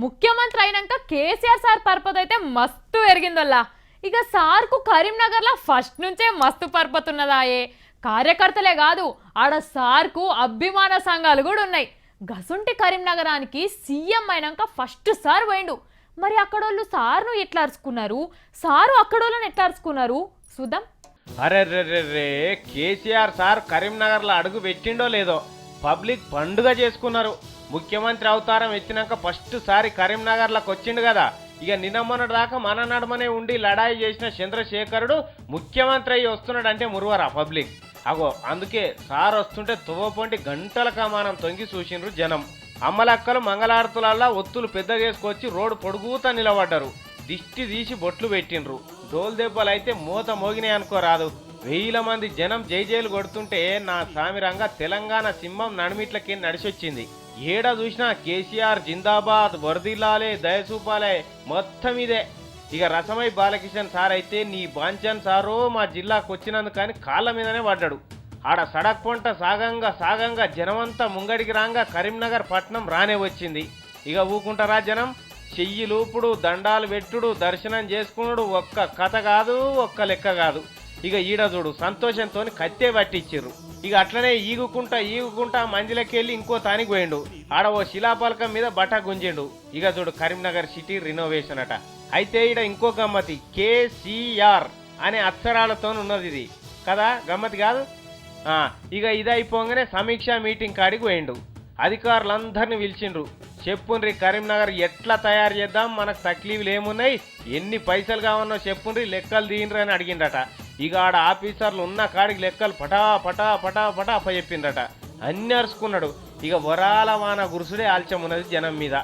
ముఖ్యమంత్రి అయినాక కేసీఆర్ సార్ పరపతి అయితే మస్తు పెరిగిందల్లా. ఇక సార్కు కరీంనగర్లో ఫస్ట్ నుంచే మస్తు పరపతి ఉన్నదాయే. కార్యకర్తలే కాదు ఆడ సార్కు అభిమాన సంఘాలు కూడా ఉన్నాయి. గసుంటి కరీంనగరానికి సీఎం అయినాక ఫస్ట్ సార్ పోయిండు. మరి అక్కడోళ్ళు సార్ను ఎట్లా అరుచుకున్నారు, సారు అక్కడోళ్ళని ఎట్లా అరుచుకున్నారు చూద్దాం. అరే రే కేసీఆర్ సార్ కరీంనగర్లో అడుగు పెట్టిండో లేదో పబ్లిక్ పండుగ చేసుకున్నారు. ముఖ్యమంత్రి అవతారం ఎత్తినాక ఫస్ట్ సారి కరీంనగర్లోకి వచ్చిండు కదా. ఇక నిన్న మొన్నటి దాకా మన నడమనే ఉండి లడాయి చేసిన చంద్రశేఖరుడు ముఖ్యమంత్రి అయ్యి వస్తున్నాడంటే మురువరా పబ్లిక్. అగో అందుకే సార్ వస్తుంటే తువ్వపొంటి గంటల కమానం తొంగి చూసిండ్రు జనం. అమ్మలక్కలు మంగళారతులల్లా ఒత్తులు పెద్దగేసుకొచ్చి రోడ్డు పొడుగుతా నిలబడ్డారు. దిష్టి తీసి బొట్లు పెట్టిండ్రు. డోల్ దెబ్బలైతే మూత మోగినాయి అనుకోరాదు. వేల మంది జనం జైజైలు కొడుతుంటే నా సామిరంగా తెలంగాణ సింహం నడిమిట్లకి నడిచొచ్చింది. ఏడా చూసినా కేసీఆర్ జిందాబాద్, వరదిల్లాలే, దయచూపాలే, మొత్తం ఇదే. ఇక రసమై బాలకిషన్ సార్ అయితే నీ బాంచన్ సారో మా జిల్లాకు వచ్చినందుకు కానీ కాళ్ళ మీదనే పడ్డాడు. ఆడ సడక్ పొంట సాగంగా జనమంతా ముంగడికి రాగా కరీంనగర్ పట్నం రానే వచ్చింది. ఇక ఊకుంటారా జనం? చెయ్యిలూపుడు, దండాలు పెట్టుడు, దర్శనం చేసుకున్నాడు ఒక్క కథ కాదు, ఒక్క లెక్క కాదు. ఇక ఈడ చూడు సంతోషంతో కత్తే పట్టించిర్రు. ఇక అట్లనే ఈగుకుంటా మంజిలకెళ్ళి ఇంకో తానికి పోయిండు. ఆడ ఓ శిలాపలకం మీద బట్ట గుంజిండు. ఇక చూడు కరీంనగర్ సిటీ రినోవేషన్ అట. అయితే ఈడ ఇంకో గమ్మతి కేసీఆర్ అనే అక్షరాలతో ఉన్నది ఇది కదా, గమ్మతి కాదు. ఇక ఇది అయిపోగానే సమీక్షా మీటింగ్ కాడికి పోయిండు. అధికారులందరినీ పిలిచిండ్రు. చెప్పుండ్రి కరీంనగర్ ఎట్లా తయారు చేద్దాం, మనకు తక్లీఫ్లు ఏమున్నాయి, ఎన్ని పైసలు కావన్నో చెప్పుండ్రి, లెక్కలు తీయండ్రి అని అడిగిండట. ఇక ఆడ ఆఫీసర్లు ఉన్న కాడికి లెక్కలు పటా అప్పచెప్పిండ్రట. అన్ని అరుచుకున్నాడు. ఇక వరాల వాన గురుసుడే ఆల్చం ఉన్నది జనం మీద.